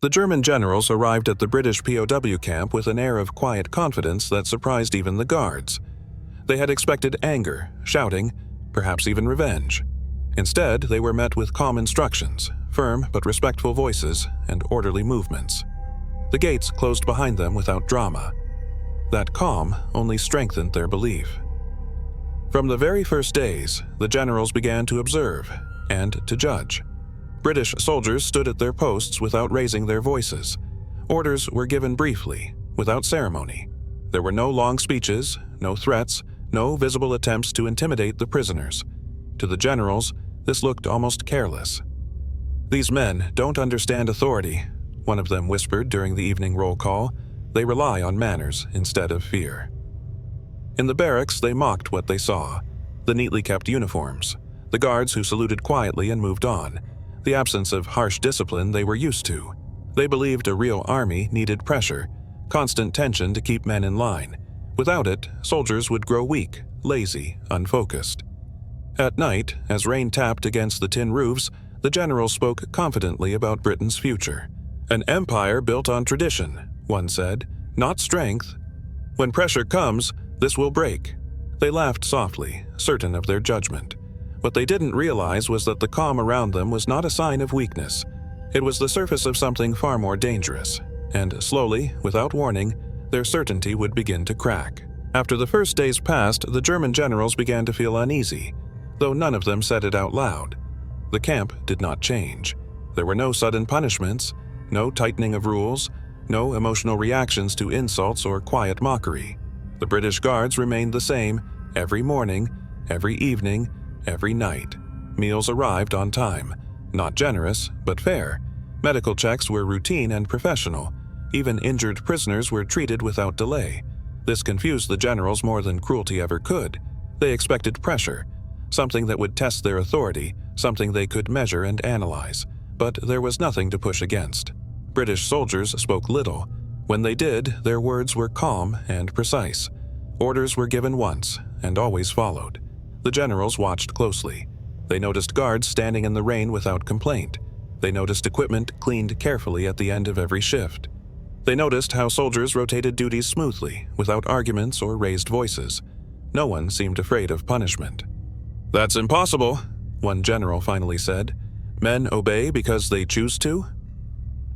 The German generals arrived at the British POW camp with an air of quiet confidence that surprised even the guards. They had expected anger, shouting, perhaps even revenge. Instead, they were met with calm instructions, firm but respectful voices, and orderly movements. The gates closed behind them without drama. That calm only strengthened their belief. From the very first days, the generals began to observe and to judge. British soldiers stood at their posts without raising their voices. Orders were given briefly, without ceremony. There were no long speeches, no threats, no visible attempts to intimidate the prisoners. To the generals, this looked almost careless. "These men don't understand authority," one of them whispered during the evening roll call. "They rely on manners instead of fear." In the barracks, they mocked what they saw: the neatly kept uniforms, the guards who saluted quietly and moved on, the absence of harsh discipline they were used to. They believed a real army needed pressure, constant tension to keep men in line. Without it, soldiers would grow weak, lazy, unfocused. At night, as rain tapped against the tin roofs, the generals spoke confidently about Britain's future. "An empire built on tradition," one said, "not strength. When pressure comes, this will break." They laughed softly, certain of their judgment. What they didn't realize was that the calm around them was not a sign of weakness. It was the surface of something far more dangerous, and slowly, without warning, their certainty would begin to crack. After the first days passed, the German generals began to feel uneasy, though none of them said it out loud. The camp did not change. There were no sudden punishments, no tightening of rules, no emotional reactions to insults or quiet mockery. The British guards remained the same every morning, every evening, every night. Meals arrived on time, not generous, but fair. Medical checks were routine and professional. Even injured prisoners were treated without delay. This confused the generals more than cruelty ever could. They expected pressure, something that would test their authority, something they could measure and analyze. But there was nothing to push against. British soldiers spoke little. When they did, their words were calm and precise. Orders were given once, and always followed. The generals watched closely. They noticed guards standing in the rain without complaint. They noticed equipment cleaned carefully at the end of every shift. They noticed how soldiers rotated duties smoothly, without arguments or raised voices. No one seemed afraid of punishment. "That's impossible," one general finally said. "Men obey because they choose to?"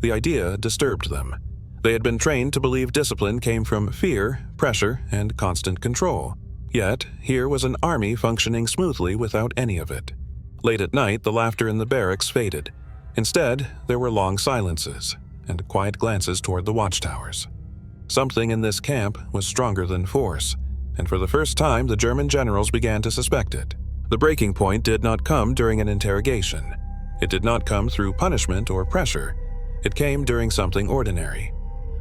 The idea disturbed them. They had been trained to believe discipline came from fear, pressure, and constant control. Yet, here was an army functioning smoothly without any of it. Late at night, the laughter in the barracks faded. Instead, there were long silences and quiet glances toward the watchtowers. Something in this camp was stronger than force, and for the first time the German generals began to suspect it. The breaking point did not come during an interrogation. It did not come through punishment or pressure. It came during something ordinary.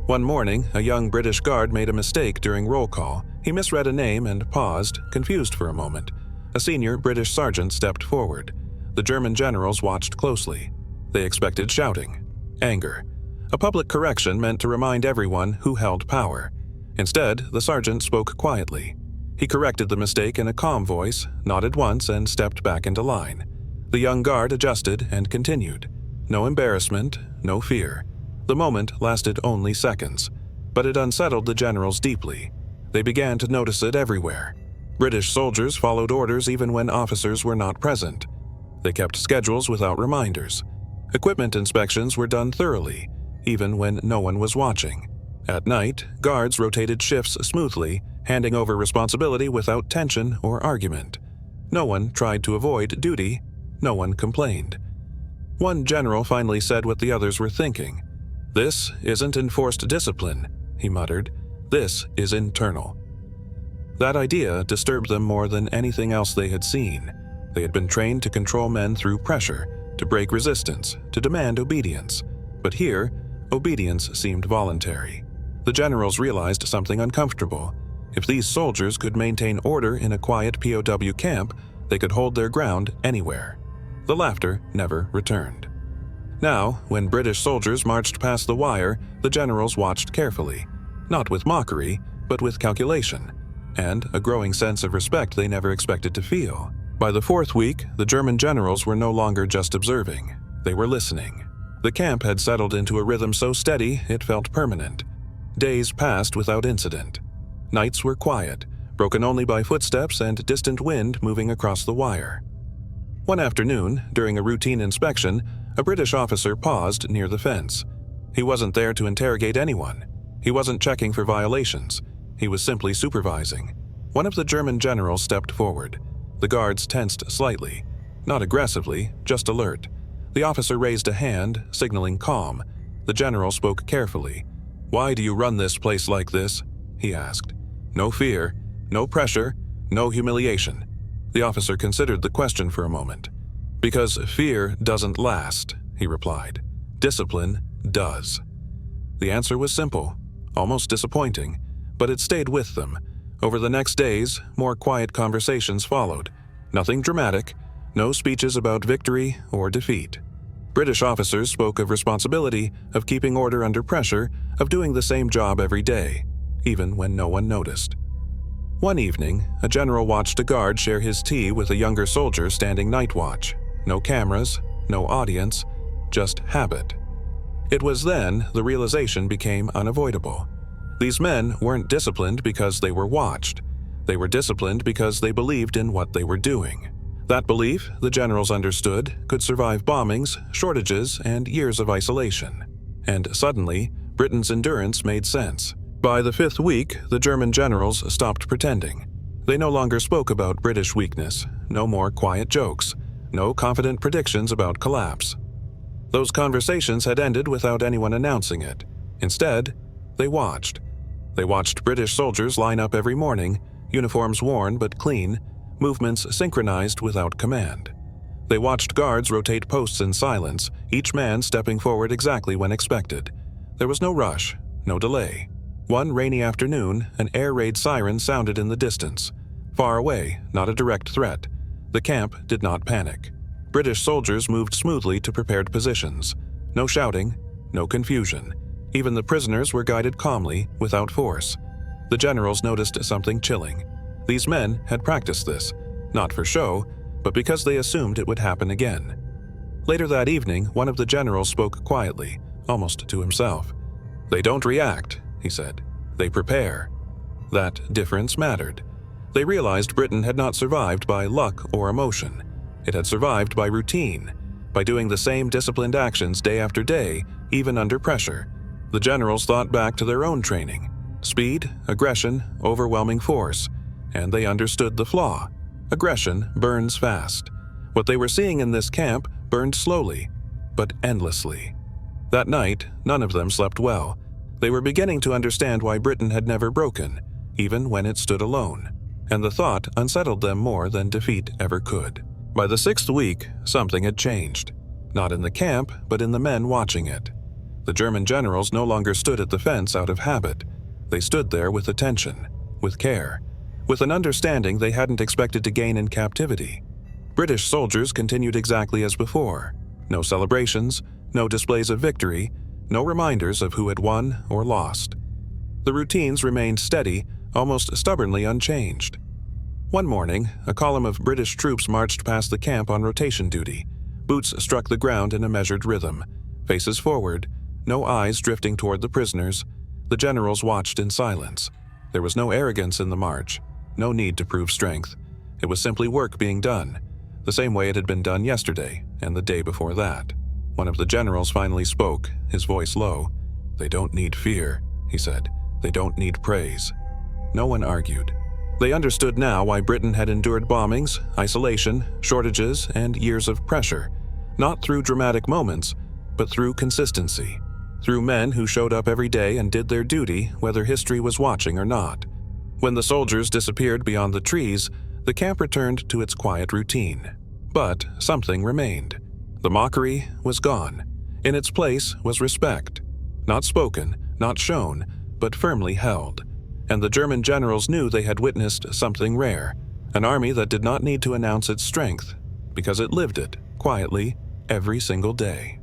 One morning, a young British guard made a mistake during roll call. He misread a name and paused, confused for a moment. A senior British sergeant stepped forward. The German generals watched closely. They expected shouting, anger. A public correction meant to remind everyone who held power. Instead, the sergeant spoke quietly. He corrected the mistake in a calm voice, nodded once, and stepped back into line. The young guard adjusted and continued. No embarrassment, no fear. The moment lasted only seconds, but it unsettled the generals deeply. They began to notice it everywhere. British soldiers followed orders even when officers were not present. They kept schedules without reminders. Equipment inspections were done thoroughly, even when no one was watching. At night, guards rotated shifts smoothly, handing over responsibility without tension or argument. No one tried to avoid duty. No one complained. One general finally said what the others were thinking. "This isn't enforced discipline," he muttered. "This is internal." That idea disturbed them more than anything else they had seen. They had been trained to control men through pressure, to break resistance, to demand obedience. But here, obedience seemed voluntary. The generals realized something uncomfortable. If these soldiers could maintain order in a quiet POW camp, they could hold their ground anywhere. The laughter never returned. Now, when British soldiers marched past the wire, the generals watched carefully, not with mockery, but with calculation, and a growing sense of respect they never expected to feel. By the fourth week, the German generals were no longer just observing. They were listening. The camp had settled into a rhythm so steady it felt permanent. Days passed without incident. Nights were quiet, broken only by footsteps and distant wind moving across the wire. One afternoon, during a routine inspection, a British officer paused near the fence. He wasn't there to interrogate anyone. He wasn't checking for violations. He was simply supervising. One of the German generals stepped forward. The guards tensed slightly. Not aggressively, just alert. The officer raised a hand, signaling calm. The general spoke carefully. "Why do you run this place like this?" he asked. "No fear, no pressure, no humiliation." The officer considered the question for a moment. "Because fear doesn't last," he replied. "Discipline does." The answer was simple, almost disappointing, but it stayed with them. Over the next days, more quiet conversations followed. Nothing dramatic, no speeches about victory or defeat. British officers spoke of responsibility, of keeping order under pressure, of doing the same job every day, even when no one noticed. One evening, a general watched a guard share his tea with a younger soldier standing night watch. No cameras, no audience, just habit. It was then the realization became unavoidable. These men weren't disciplined because they were watched. They were disciplined because they believed in what they were doing. That belief, the generals understood, could survive bombings, shortages, and years of isolation. And suddenly, Britain's endurance made sense. By the 5th week, the German generals stopped pretending. They no longer spoke about British weakness, no more quiet jokes, no confident predictions about collapse. Those conversations had ended without anyone announcing it. Instead, they watched. They watched British soldiers line up every morning, uniforms worn but clean, movements synchronized without command. They watched guards rotate posts in silence, each man stepping forward exactly when expected. There was no rush, no delay. One rainy afternoon, an air raid siren sounded in the distance. Far away, not a direct threat. The camp did not panic. British soldiers moved smoothly to prepared positions. No shouting, no confusion. Even the prisoners were guided calmly, without force. The generals noticed something chilling. These men had practiced this, not for show, but because they assumed it would happen again. Later that evening, one of the generals spoke quietly, almost to himself. "They don't react," he said. "They prepare." That difference mattered. They realized Britain had not survived by luck or emotion. It had survived by routine, by doing the same disciplined actions day after day, even under pressure. The generals thought back to their own training. Speed, aggression, overwhelming force. And they understood the flaw. Aggression burns fast. What they were seeing in this camp burned slowly, but endlessly. That night, none of them slept well. They were beginning to understand why Britain had never broken, even when it stood alone. And the thought unsettled them more than defeat ever could. By the 6th week, something had changed. Not in the camp, but in the men watching it. The German generals no longer stood at the fence out of habit. They stood there with attention, with care, with an understanding they hadn't expected to gain in captivity. British soldiers continued exactly as before. No celebrations, no displays of victory, no reminders of who had won or lost. The routines remained steady, almost stubbornly unchanged. One morning, a column of British troops marched past the camp on rotation duty. Boots struck the ground in a measured rhythm. Faces forward, no eyes drifting toward the prisoners. The generals watched in silence. There was no arrogance in the march, no need to prove strength. It was simply work being done, the same way it had been done yesterday and the day before that. One of the generals finally spoke, his voice low. "They don't need fear," he said. "They don't need praise." No one argued. They understood now why Britain had endured bombings, isolation, shortages, and years of pressure, not through dramatic moments, but through consistency, through men who showed up every day and did their duty whether history was watching or not. When the soldiers disappeared beyond the trees, the camp returned to its quiet routine. But something remained. The mockery was gone. In its place was respect. Not spoken, not shown, but firmly held. And the German generals knew they had witnessed something rare, an army that did not need to announce its strength, because it lived it, quietly, every single day.